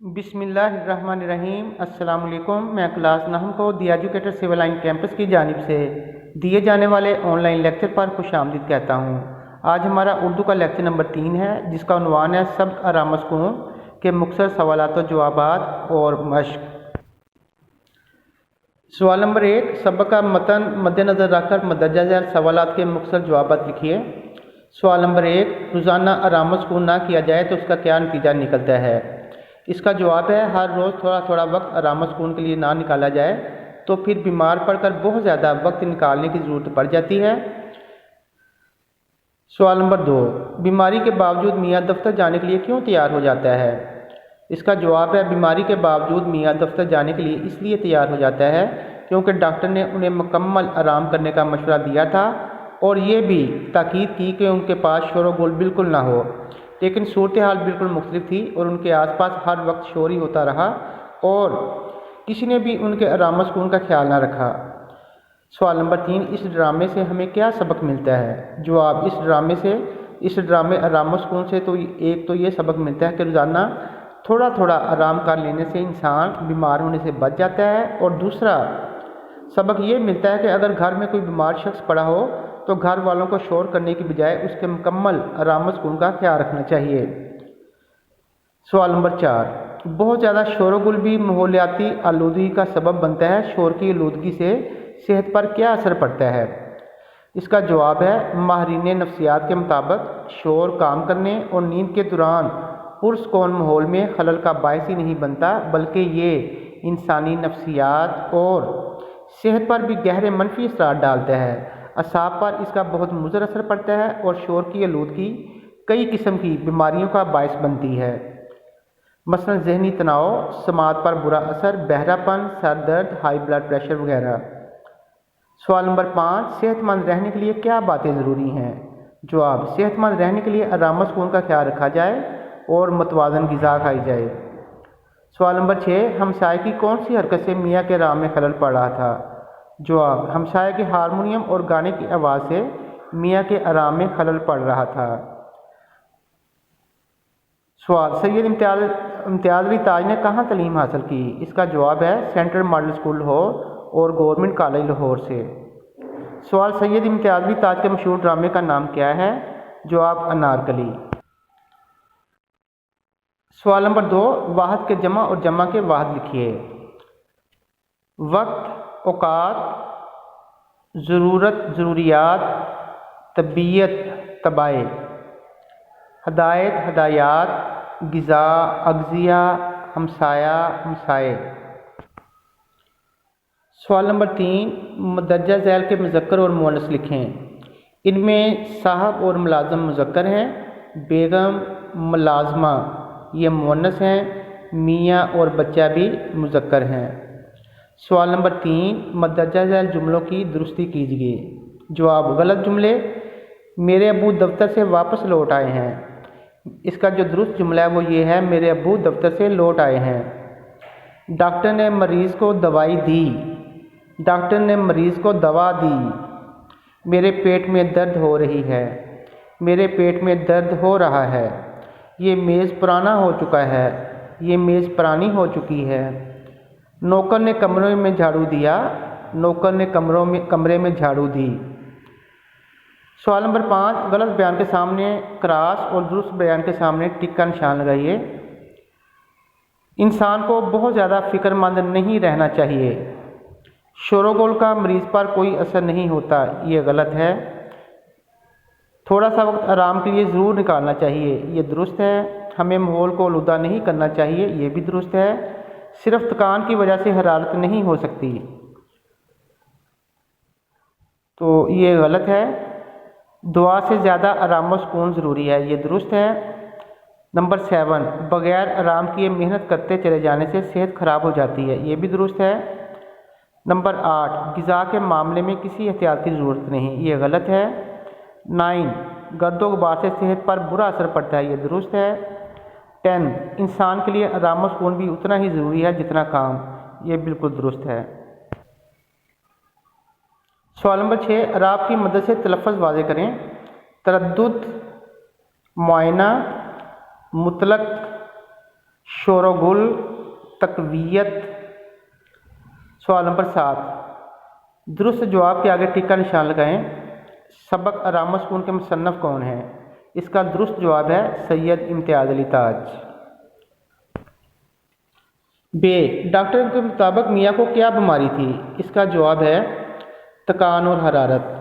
बिस्मिल्लाहिर्रहमानिर्रहीम। अस्सलाम वालेकुम। मैं क्लास 9 को दी एजुकेटर सिविल लाइन कैंपस की जानिब से दिए जाने वाले ऑनलाइन लेक्चर पर खुशामदीद कहता हूँ। आज हमारा उर्दू का लेक्चर नंबर 3 है, जिसका उन्वान है सबक आरामस्कून के मुख्तसर सवालात व जवाबात और मश्क। सवाल नंबर 1, सबक का मतन मद्देनज़र रखकर मदरजा झैल सवालात के मुख्तसर जवाबात लिखिए। सवाल नंबर 1, रोज़ाना आरामस्कून ना किया जाए तो उसका क्या नतीजा निकलता है। इसका जवाब है, हर रोज़ थोड़ा थोड़ा वक्त आरामस्कून के लिए ना निकाला जाए तो फिर बीमार पड़कर बहुत ज़्यादा वक्त निकालने की ज़रूरत पड़ जाती है। सवाल नंबर 2, बीमारी के बावजूद मियाँ दफ्तर जाने के लिए क्यों तैयार हो जाता है। इसका जवाब है, बीमारी के बावजूद मियाँ दफ्तर जाने के लिए इसलिए तैयार हो जाता है क्योंकि डॉक्टर ने उन्हें मुकम्मल आराम करने का मशवरा दिया था और ये भी ताकीद की कि उनके पास शोर गुल बिल्कुल ना हो। लेकिन सूरत हाल बिल्कुल मुख्तलिफ थी और उनके आसपास हर वक्त शोर ही होता रहा और किसी ने भी उनके आरामस्कून का ख्याल ना रखा। सवाल नंबर 3, इस ड्रामे से हमें क्या सबक मिलता है। जवाब, इस ड्रामे आरामस्कून से तो एक तो ये सबक मिलता है कि रोज़ाना थोड़ा थोड़ा आराम कर लेने से इंसान बीमार होने से बच जाता है, और दूसरा सबक ये मिलता है कि अगर घर में कोई बीमार शख्स पड़ा हो तो घर वालों को शोर करने की बजाय उसके मुकम्मल आरामस्कून का ख्याल रखना चाहिए। सवाल नंबर 4, बहुत ज़्यादा शोरगुल भी माहौलियाती आलूदगी का सबब बनता है। शोर की आलूदगी से सेहत पर क्या असर पड़ता है। इसका जवाब है, माहिरीन नफ्सियात के मुताबिक शोर काम करने और नींद के दौरान पुरसकून माहौल में खलल का बायस ही नहीं बनता, बल्कि ये इंसानी नफ्सियात और सेहत पर भी गहरे मनफी असरात डालता है। असाब पर इसका बहुत मुज़र असर पड़ता है और शोर की आलूदगी कई किस्म की बीमारियों का बायस बनती है, मसलन जहनी तनाव, समात पर बुरा असर, बहरापन, सर दर्द, हाई ब्लड प्रेशर वगैरह। सवाल नंबर 5, सेहतमंद रहने के लिए क्या बातें ज़रूरी हैं। जवाब, सेहतमंद रहने के लिए आरामस्कून का ख्याल रखा जाए और मतवाज़न ग़िज़ा खाई जाए। सवाल नंबर 6, हमसाये की कौन सी हरकत से मियाँ के आराम में खलल पड़ रहा था। जवाब, हमसाये के हारमोनियम और गाने की आवाज़ से मियाँ के आराम में खलल पड़ रहा था। सवाल, सैयद इम्तियाज़ अली ताज ने कहाँ तालीम हासिल की। इसका जवाब है, सेंट्रल मॉडल स्कूल लाहौर और गवर्नमेंट कॉलेज लाहौर से। सवाल, सैयद इम्तियाज़ अली ताज के मशहूर ड्रामे का नाम क्या है। जवाब, अनारकली। सवाल नंबर 2, वाहद के जमा और जमा के वाहद लिखिए। वक्त, औकात, ज़रूरत, ज़रूरियात, तबीयत, तबाए, हदायत, हदायात, ग़िज़ा, अग़ज़िया, हमसाया, हमसाए। सवाल नंबर 3, मदरजा झैल के मुज़क्कर और मुअन्नस लिखें। इनमें साहब और मुलाज़म मुज़क्कर हैं, बेगम, मुलाज़मा ये मुअन्नस हैं, मियाँ और बच्चा भी मुज़क्कर हैं। सवाल नंबर 3, मदरजा झैल जुमलों की दुरुस्ती कीजिए। जवाब, गलत जुमले, मेरे अबू दफ्तर से वापस लौट आए हैं। इसका जो दुरुस्त जुमला है वो ये है, मेरे अबू दफ्तर से लौट आए हैं। डॉक्टर ने मरीज़ को दवाई दी। डॉक्टर ने मरीज़ को दवा दी। मेरे पेट में दर्द हो रही है। मेरे पेट में दर्द हो रहा है। ये मेज़ पुराना हो चुका है। ये मेज़ पुरानी हो चुकी है। नौकर ने कमरे में झाड़ू दिया। नौकर ने कमरे में झाड़ू दी। सवाल नंबर 5, गलत बयान के सामने क्रॉस और दुरुस्त बयान के सामने टिक का निशान लगाइए। इंसान को बहुत ज़्यादा फ़िक्रमंद नहीं रहना चाहिए। शोरगुल का मरीज़ पर कोई असर नहीं होता, ये गलत है। थोड़ा सा वक्त आराम के लिए ज़रूर निकालना चाहिए, ये दुरुस्त है। हमें माहौल को आलूदा नहीं करना चाहिए, ये भी दुरुस्त है। सिर्फ थकान की वजह से हरारत नहीं हो सकती, तो ये गलत है। दुआ से ज़्यादा आराम व सुकून ज़रूरी है, ये दुरुस्त है। नंबर 7, बग़ैर आराम किए मेहनत करते चले जाने से सेहत ख़राब हो जाती है, ये भी दुरुस्त है। नंबर 8, ग़िज़ा के मामले में किसी एहतियात की ज़रूरत नहीं, ये गलत है। 9, गर्दो गुबार से सेहत पर बुरा असर पड़ता है, ये दुरुस्त है। 10, इंसान के लिए आराम व सुकून भी उतना ही ज़रूरी है जितना काम, ये बिल्कुल दुरुस्त है। सवाल नंबर 6, अराब की मदद से तलफ़्फ़ुज़ वाज़े करें। तरद्दुद, मुआयना, मुतलक, शोरगुल तकवीयत। सवाल नंबर 7, दुरुस्त जवाब के आगे टिक का निशान लगाएं। सबक आराम सुकून के मुसन्नफ़ कौन है? इसका दुरुस्त जवाब है सैयद इम्तियाज़ अली ताज। बे, डॉक्टर के मुताबिक मियाँ को क्या बीमारी थी? इसका जवाब है थकान और हरारत।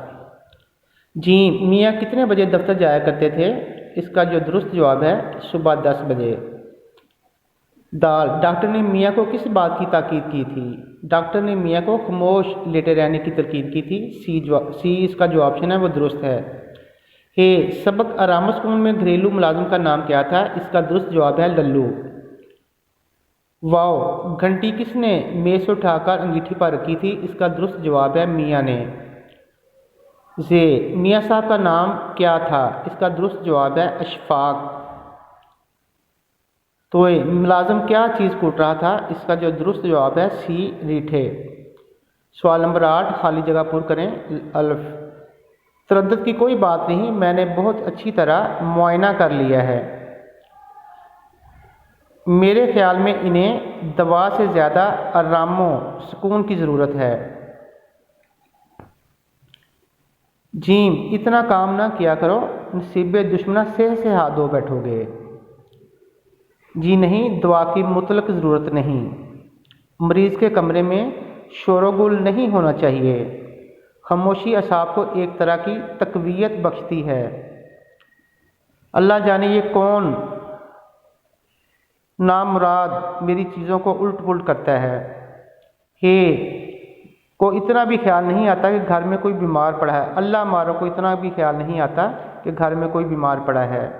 जी, मियाँ कितने बजे दफ्तर जाया करते थे? इसका जो दुरुस्त जवाब है सुबह 10 बजे। दाल, डॉक्टर ने मियाँ को किस बात की ताकीद की थी? डॉक्टर ने मियाँ को खामोश लेटे रहने की तरकीब की थी। सी इसका जो ऑप्शन है वो दुरुस्त है। हे, सबक आराम सुकून में घरेलू मुलाजिम का नाम क्या था? इसका दुरुस्त जवाब है लल्लू। वाओ, घंटी किसने मेज से उठाकर अंगीठी पर रखी थी? इसका दुरुस्त जवाब है मियाँ ने। जे, मियाँ साहब का नाम क्या था? इसका दुरुस्त जवाब है अशफाक। तो मुलाजिम क्या चीज़ कूट रहा था? इसका जो दुरुस्त जवाब है सी रीठे। सवाल नंबर 8, खाली जगह पूर करें। अल्फ, तरद्दुद की कोई बात नहीं, मैंने बहुत अच्छी तरह मुआयना कर लिया है। मेरे ख्याल में इन्हें दवा से ज़्यादा आरामो सुकून की ज़रूरत है। जीम, इतना काम ना किया करो, नसीबे दुश्मना से हाथ धो बैठोगे। जी नहीं, दवा की मुतलक ज़रूरत नहीं। मरीज़ के कमरे में शोरगुल नहीं होना चाहिए। खामोशी असाब को एक तरह की तकवीयत बख्शती है। अल्लाह जाने ये कौन नामुराद मेरी चीज़ों को उल्ट पुलट करता है। हे, को इतना भी ख्याल नहीं आता कि घर में कोई बीमार पड़ा है। अल्लाह मारो को इतना भी ख्याल नहीं आता कि घर में कोई बीमार पड़ा है।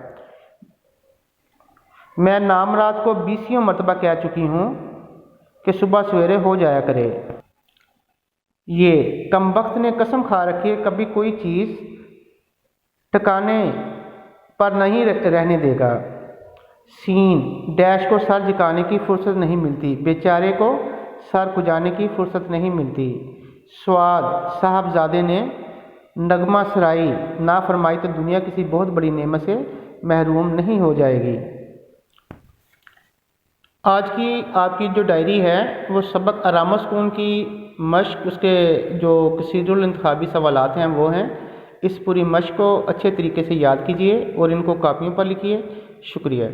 मैं नामराद को 20 मरतबा कह चुकी हूँ कि सुबह सवेरे हो जाया करे। ये कमबख्त ने कसम खा रखी है कभी कोई चीज़ ठिकाने पर नहीं रहने देगा। सीन, डैश को सर झुकाने की फुर्सत नहीं मिलती, बेचारे को सर खुजाने की फुर्सत नहीं मिलती। स्वाद, साहबजादे ने नगमा सराई ना फरमाई तो दुनिया किसी बहुत बड़ी नेमत से महरूम नहीं हो जाएगी। आज की आपकी जो डायरी है वो सबक आराम सुकून की मश्क, उसके जो कसीरुल इंतखाबी सवालात हैं वो हैं। इस पूरी मश्क को अच्छे तरीके से याद कीजिए और इनको कापियों पर लिखिए। शुक्रिया।